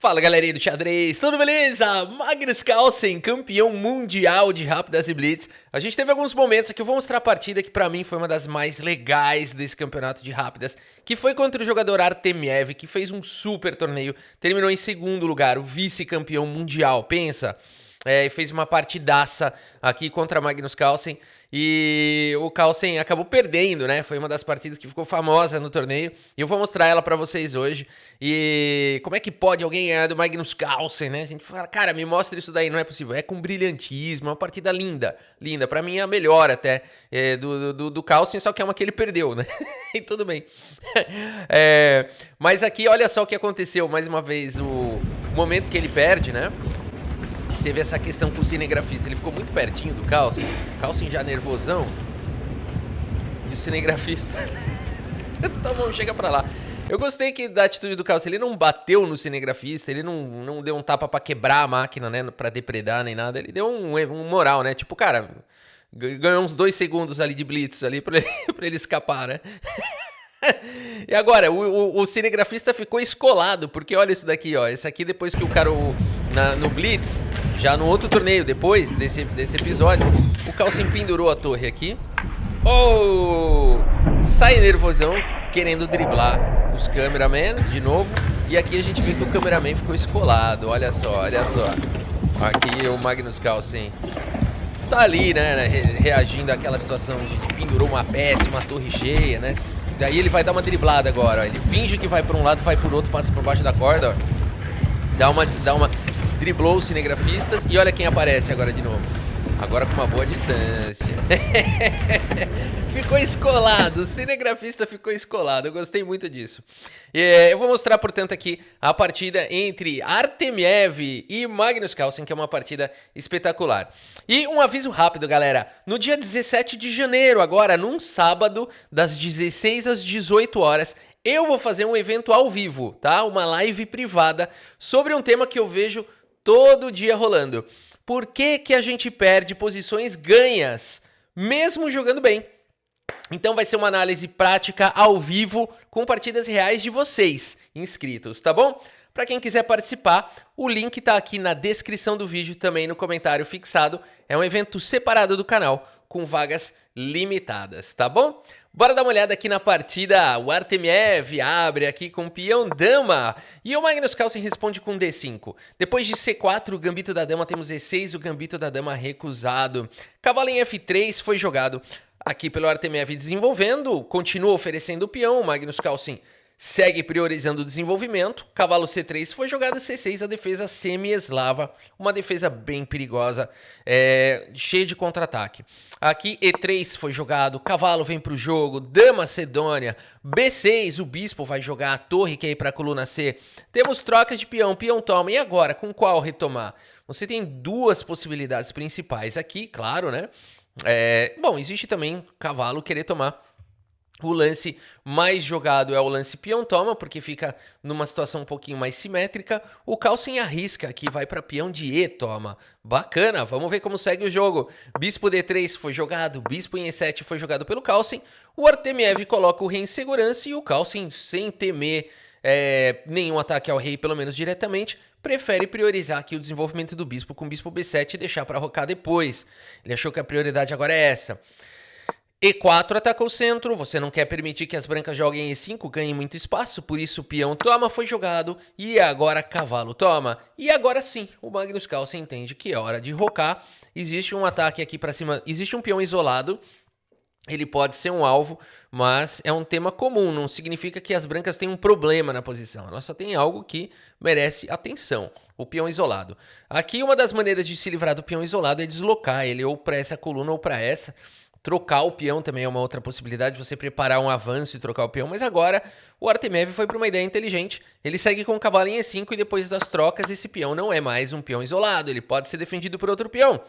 Fala galerinha do xadrez, tudo beleza? Magnus Carlsen, campeão mundial de Rápidas e Blitz. A gente teve alguns momentos aqui, eu vou mostrar a partida que pra mim foi uma das mais legais desse campeonato de Rápidas, que foi contra o jogador Artemiev, que fez um super torneio, terminou em segundo lugar, o vice-campeão mundial, pensa. Fez uma partidaça aqui contra Magnus Carlsen e o Carlsen acabou perdendo, né? Foi uma das partidas que ficou famosa no torneio e eu vou mostrar ela pra vocês hoje. E como é que pode alguém ganhar do Magnus Carlsen, né? A gente fala, cara, me mostra isso daí, não é possível. É com brilhantismo, é uma partida linda, linda. Pra mim é a melhor até do Carlsen, só que é uma que ele perdeu, né? E tudo bem. Mas aqui, olha só o que aconteceu, mais uma vez, o momento que ele perde, né? Teve essa questão com o cinegrafista, ele ficou muito pertinho do Carlsen, Carlsen já nervosão, e o cinegrafista, tá bom, chega pra lá. Eu gostei da atitude do Carlsen, ele não bateu no cinegrafista, ele não deu um tapa pra quebrar a máquina, né, pra depredar nem nada, ele deu um moral, né, tipo, cara, ganhou uns 2 segundos ali de blitz ali pra ele escapar, né. E agora, o cinegrafista ficou escolado, porque olha isso daqui, ó, esse aqui depois que o cara, no Blitz, já no outro torneio, depois desse episódio, o Carlsen pendurou a torre aqui, sai nervosão, querendo driblar os cameramans de novo, e aqui a gente vê que o cameraman ficou escolado, olha só, aqui o Magnus Carlsen tá ali, né, reagindo àquela situação de pendurou uma peça, uma torre cheia, né. Daí ele vai dar uma driblada agora, ó. Ele finge que vai por um lado, vai por outro, passa por baixo da corda, ó. Driblou os cinegrafistas e olha quem aparece agora de novo. Agora com uma boa distância. Ficou escolado, o cinegrafista ficou escolado, eu gostei muito disso. Eu vou mostrar, portanto, aqui a partida entre Artemiev e Magnus Carlsen, que é uma partida espetacular. E um aviso rápido, galera. No dia 17 de janeiro, agora, num sábado, das 16 às 18 horas, eu vou fazer um evento ao vivo, tá? Uma live privada sobre um tema que eu vejo todo dia rolando. Por que que a gente perde posições ganhas, mesmo jogando bem? Então vai ser uma análise prática ao vivo com partidas reais de vocês, inscritos, tá bom? Para quem quiser participar, o link tá aqui na descrição do vídeo, também no comentário fixado. É um evento separado do canal, com vagas limitadas, tá bom? Bora dar uma olhada aqui na partida. O Artemiev abre aqui com peão dama e o Magnus Carlsen responde com D5. Depois de C4, o gambito da dama, temos E6, o gambito da dama recusado. Cavalo em F3 foi jogado aqui pelo Artemiev desenvolvendo, continua oferecendo o peão, o Magnus Carlsen segue priorizando o desenvolvimento. Cavalo C3 foi jogado, C6, a defesa semi-eslava, uma defesa bem perigosa, cheia de contra-ataque. Aqui E3 foi jogado, cavalo vem para o jogo, dama Sedônia, B6, o bispo vai jogar a torre que é para a coluna C. Temos trocas de peão, peão toma, e agora com qual retomar? Você tem duas possibilidades principais aqui, claro, né? Bom, existe também cavalo querer tomar. O lance mais jogado é o lance peão toma, porque fica numa situação um pouquinho mais simétrica. O Carlsen arrisca aqui, vai para peão de E toma. Bacana, vamos ver como segue o jogo. Bispo D3 foi jogado, bispo em E7 foi jogado pelo Carlsen. O Artemiev coloca o rei em segurança e o Carlsen, sem temer nenhum ataque ao rei, pelo menos diretamente, prefere priorizar aqui o desenvolvimento do bispo com bispo B7 e deixar para rocar depois. Ele achou que a prioridade agora é essa. E4 ataca o centro, você não quer permitir que as brancas joguem E5, ganhem muito espaço, por isso o peão toma foi jogado e agora cavalo toma. E agora sim, o Magnus Carlsen entende que é hora de rocar, existe um ataque aqui para cima, existe um peão isolado, ele pode ser um alvo, mas é um tema comum, não significa que as brancas têm um problema na posição, elas só têm algo que merece atenção, o peão isolado. Aqui uma das maneiras de se livrar do peão isolado é deslocar ele ou para essa coluna ou para essa. Trocar o peão também é uma outra possibilidade, você preparar um avanço e trocar o peão, mas agora o Artemiev foi para uma ideia inteligente, ele segue com o cavalo em E5 e depois das trocas esse peão não é mais um peão isolado, ele pode ser defendido por outro peão.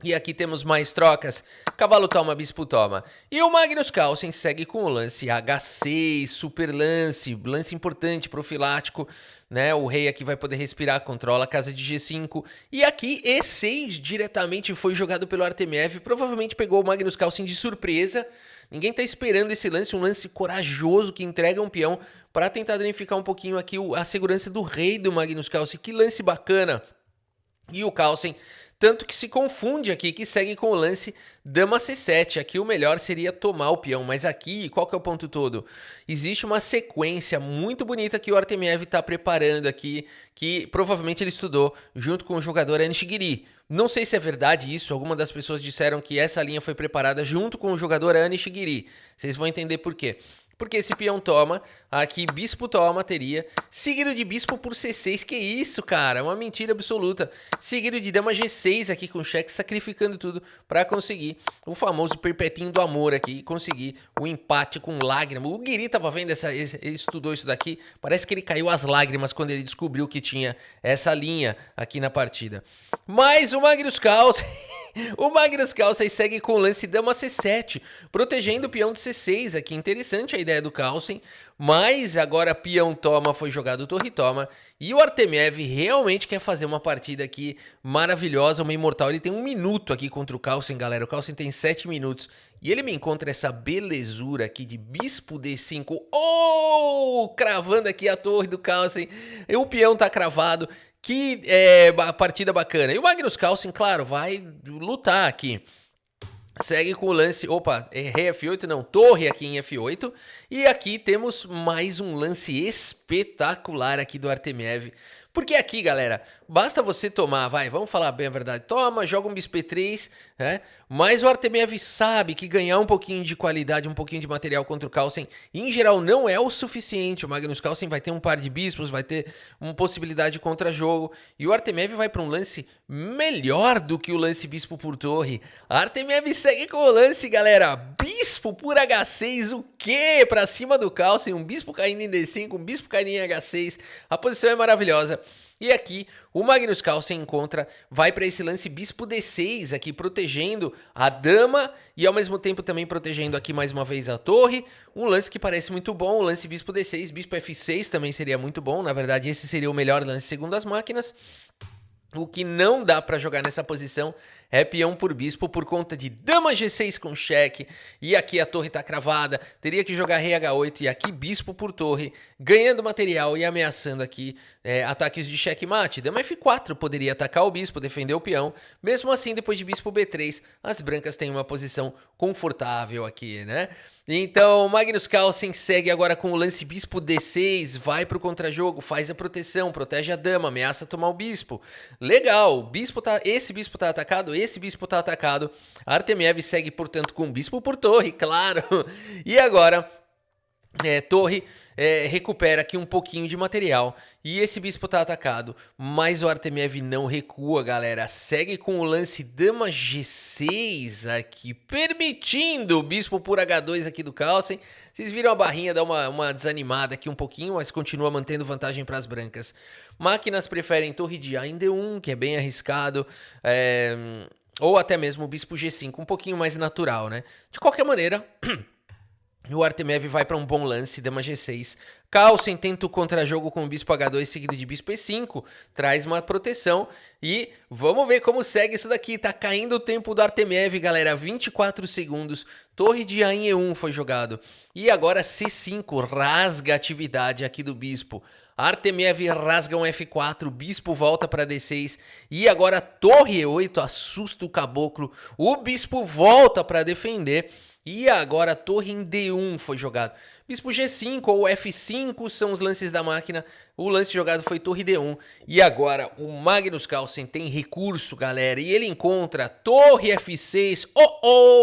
E aqui temos mais trocas, cavalo toma, bispo toma. E o Magnus Carlsen segue com o lance H6, super lance, lance importante, profilático, né? O rei aqui vai poder respirar, controla a casa de G5. E aqui E6 diretamente foi jogado pelo Artemiev, provavelmente pegou o Magnus Carlsen de surpresa, Ninguém tá esperando esse lance, um lance corajoso que entrega um peão para tentar danificar um pouquinho aqui a segurança do rei do Magnus Carlsen. Que lance bacana! E o Carlsen, tanto que se confunde aqui, que segue com o lance dama C7. Aqui o melhor seria tomar o peão, mas aqui, qual que é o ponto todo? Existe uma sequência muito bonita que o Artemiev está preparando aqui, que provavelmente ele estudou junto com o jogador Anishigiri. Não sei se é verdade isso, algumas das pessoas disseram que essa linha foi preparada junto com o jogador Anishigiri. Vocês vão entender por quê. Porque esse peão toma, aqui bispo toma, teria, seguido de bispo por C6, que isso, cara, uma mentira absoluta. Seguido de dama G6 aqui com cheque, sacrificando tudo para conseguir o famoso perpetinho do amor aqui, e conseguir o empate com lágrimas. O Guiri tava vendo, ele estudou isso daqui, parece que ele caiu às lágrimas quando ele descobriu que tinha essa linha aqui na partida. Mas o Magnus Carlsen... O Magnus Carlsen segue com o lance dama C7, protegendo o peão de C6 aqui. Interessante a ideia do Carlsen, mas agora peão toma, foi jogado torre toma. E o Artemiev realmente quer fazer uma partida aqui maravilhosa, uma imortal. Ele tem 1 minuto aqui contra o Carlsen, galera. O Carlsen tem 7 minutos. E ele me encontra essa belezura aqui de bispo D5. Oh! Cravando aqui a torre do Carlsen. E o peão tá cravado. Que partida bacana. E o Magnus Carlsen, claro, vai lutar aqui. Segue com o lance... Opa, errei F8, não. Torre aqui em F8. E aqui temos mais um lance espetacular aqui do Artemiev. Porque aqui, galera, basta você tomar, vamos falar bem a verdade. Toma, joga um bispo E3, né? Mas o Artemiev sabe que ganhar um pouquinho de qualidade, um pouquinho de material contra o Carlsen, em geral, não é o suficiente. O Magnus Carlsen vai ter um par de bispos, vai ter uma possibilidade de contra-jogo. E o Artemiev vai para um lance melhor do que o lance bispo por torre. Artemiev segue com o lance, galera. Bispo por H6, o quê? Pra cima do Carlsen, um bispo caindo em D5, um bispo caindo em H6. A posição é maravilhosa. E aqui o Magnus Carlsen vai para esse lance bispo D6 aqui, protegendo a dama e ao mesmo tempo também protegendo aqui mais uma vez a torre. Um lance que parece muito bom, o lance bispo D6, bispo F6 também seria muito bom. Na verdade esse seria o melhor lance segundo as máquinas. O que não dá para jogar nessa posição é peão por bispo por conta de dama G6 com cheque. E aqui a torre tá cravada. Teria que jogar rei H8 e aqui bispo por torre. Ganhando material e ameaçando aqui ataques de checkmate. Dama F4 poderia atacar o bispo, defender o peão. Mesmo assim, depois de bispo B3, as brancas têm uma posição confortável aqui, né? Então, Magnus Carlsen segue agora com o lance bispo D6, vai pro contra-jogo, faz a proteção, protege a dama, ameaça tomar o bispo. Legal, esse bispo tá atacado, esse bispo tá atacado. Artemiev segue, portanto, com o bispo por torre, claro. E agora, torre recupera aqui um pouquinho de material. E esse bispo tá atacado, mas o Artemiev não recua, galera. Segue com o lance dama G6 aqui, permitindo o bispo por H2 aqui do Carlsen. Vocês viram a barrinha dar uma desanimada aqui um pouquinho, mas continua mantendo vantagem para as brancas. Máquinas preferem torre de A em D1, que é bem arriscado, ou até mesmo o bispo G5, um pouquinho mais natural, né? De qualquer maneira... O Artemiev vai para um bom lance, dama G6. Carlsen tenta o contra-jogo com o bispo H2 seguido de bispo E5. Traz uma proteção e vamos ver como segue isso daqui. Tá caindo o tempo do Artemiev, galera. 24 segundos. Torre de A em E1 foi jogado. E agora C5 rasga a atividade aqui do bispo. Artemiev rasga um F4, bispo volta para D6 e agora torre E8 assusta o caboclo. O bispo volta para defender. E agora torre em D1 foi jogado. Bispo G5 ou F5 são os lances da máquina. O lance jogado foi torre D1. E agora o Magnus Carlsen tem recurso, galera. E ele encontra torre F6.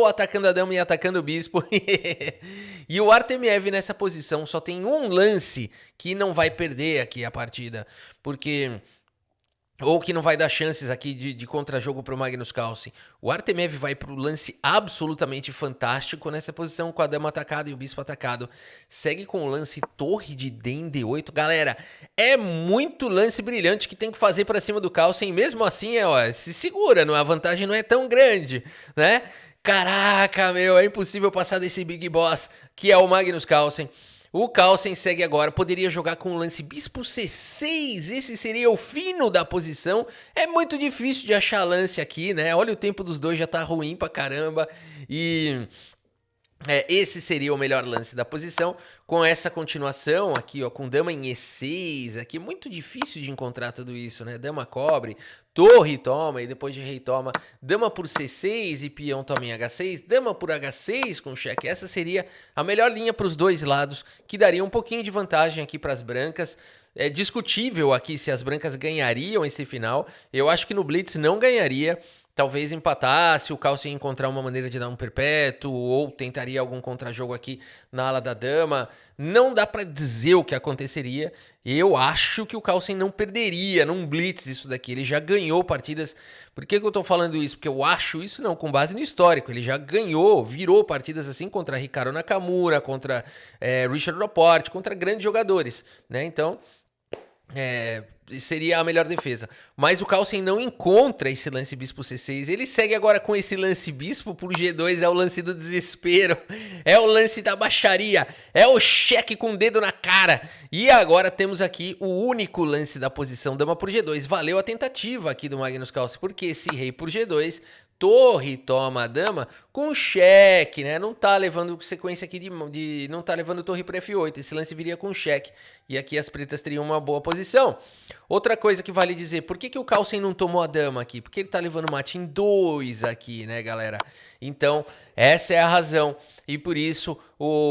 Atacando a dama e atacando o bispo. E o Artemiev nessa posição só tem um lance que não vai perder aqui a partida. Porque... ou que não vai dar chances aqui de contra-jogo para o Magnus Carlsen. O Artemiev vai para o lance absolutamente fantástico nessa posição, com a dama atacada e o bispo atacado. Segue com o lance torre de D em D8. Galera, é muito lance brilhante que tem que fazer para cima do Carlsen. Mesmo assim, se segura, a vantagem não é tão grande, né? Caraca, é impossível passar desse Big Boss, que é o Magnus Carlsen. O Carlsen segue agora, poderia jogar com o lance bispo C6, esse seria o fino da posição. É muito difícil de achar lance aqui, né? Olha, o tempo dos dois já tá ruim pra caramba. E Esse seria o melhor lance da posição, com essa continuação aqui, ó, com dama em E6, aqui, muito difícil de encontrar tudo isso, né? Dama cobre, torre toma, e depois de rei toma, dama por C6 e peão toma em H6, dama por H6 com cheque. Essa seria a melhor linha para os dois lados, que daria um pouquinho de vantagem aqui para as brancas. É discutível aqui se as brancas ganhariam esse final, eu acho que no Blitz não ganharia. Talvez empatasse, o Carlsen encontrar uma maneira de dar um perpétuo, ou tentaria algum contrajogo aqui na ala da dama. Não dá pra dizer o que aconteceria. Eu acho que o Carlsen não perderia num blitz isso daqui. Ele já ganhou partidas. Por que eu tô falando isso? Porque eu acho isso não, com base no histórico. Ele já ganhou, virou partidas assim contra Ricardo Nakamura, contra Richard Laporte, contra grandes jogadores, né? Então, seria a melhor defesa. Mas o Carlsen não encontra esse lance bispo C6. Ele segue agora com esse lance bispo por G2. É o lance do desespero. É o lance da baixaria. É o cheque com o dedo na cara. E agora temos aqui o único lance da posição dama por G2. Valeu a tentativa aqui do Magnus Carlsen. Porque esse rei por G2... Torre toma a dama com cheque, né? Não tá levando sequência aqui não tá levando torre para F8. Esse lance viria com cheque. E aqui as pretas teriam uma boa posição. Outra coisa que vale dizer, por que o Carlsen não tomou a dama aqui? Porque ele tá levando mate em 2 aqui, né, galera? Então, essa é a razão. E por isso,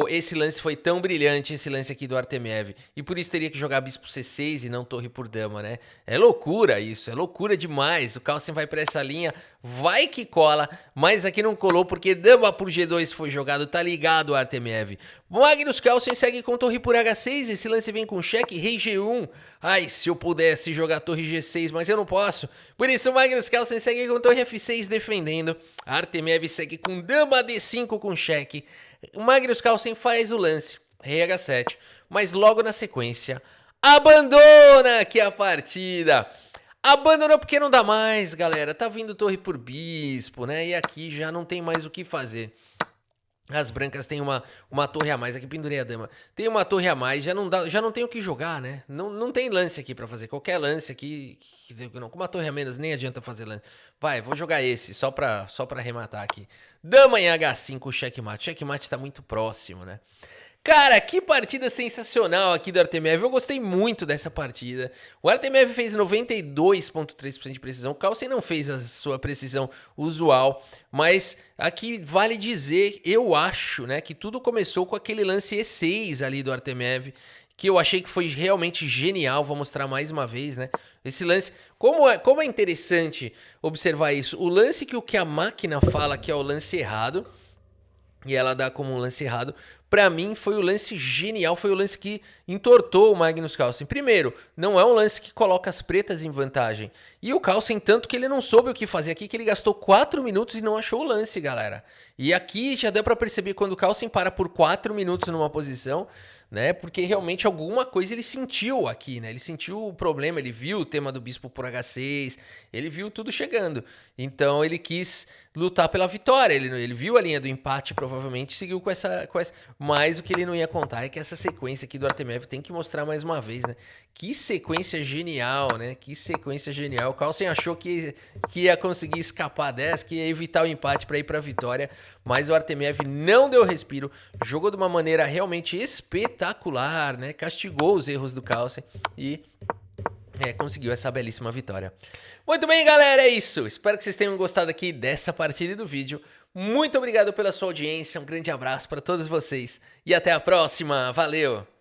esse lance foi tão brilhante, esse lance aqui do Artemiev. E por isso teria que jogar bispo C6 e não torre por dama, né? É loucura isso, é loucura demais. O Carlsen vai para essa linha, vai que cola, mas aqui não colou porque dama por G2 foi jogado, tá ligado o Artemiev. Magnus Carlsen segue com torre por H6, esse lance vem com cheque, rei G1. Ai, se eu pudesse jogar torre G6, mas eu não posso. Por isso o Magnus Carlsen segue com torre F6 defendendo. Artemiev segue com dama D5 com cheque. O Magnus Carlsen faz o lance, rei H7, mas logo na sequência abandona aqui a partida. Abandonou porque não dá mais, galera. Tá vindo torre por bispo, né? E aqui já não tem mais o que fazer. As brancas têm uma torre a mais. Aqui pendurei a dama. Tem uma torre a mais, já não tem o que jogar, né? Não tem lance aqui pra fazer. Qualquer lance aqui, com uma torre a menos, nem adianta fazer lance. Vai, vou jogar esse, só pra arrematar aqui. Dama em H5, checkmate. Checkmate tá muito próximo, né? Cara, que partida sensacional aqui do Artemiev. Eu gostei muito dessa partida. O Artemiev fez 92,3% de precisão. O Carlsen não fez a sua precisão usual. Mas aqui vale dizer, eu acho, né, que tudo começou com aquele lance E6 ali do Artemiev, que eu achei que foi realmente genial. Vou mostrar mais uma vez, né? Esse lance, como é interessante observar isso. O lance que a máquina fala que é o lance errado, e ela dá como um lance errado, pra mim foi o lance genial, foi o lance que entortou o Magnus Carlsen. Primeiro, não é um lance que coloca as pretas em vantagem. E o Carlsen, tanto que ele não soube o que fazer aqui, que ele gastou 4 minutos e não achou o lance, galera. E aqui já deu pra perceber quando o Carlsen para por 4 minutos numa posição, né? Porque realmente alguma coisa ele sentiu aqui, né? Ele sentiu o problema, ele viu o tema do bispo por H6, ele viu tudo chegando. Então ele quis lutar pela vitória, ele viu a linha do empate, provavelmente seguiu com essa... Mas o que ele não ia contar é que essa sequência aqui do Artemiev tem que mostrar mais uma vez, né? Que sequência genial, né? Que sequência genial. O Carlsen achou que ia conseguir escapar dessa, que ia evitar o empate para ir para a vitória, mas o Artemiev não deu respiro, jogou de uma maneira realmente espetacular, né? Castigou os erros do Carlsen e conseguiu essa belíssima vitória. Muito bem, galera, é isso. Espero que vocês tenham gostado aqui dessa partida e do vídeo. Muito obrigado pela sua audiência, um grande abraço para todos vocês e até a próxima. Valeu!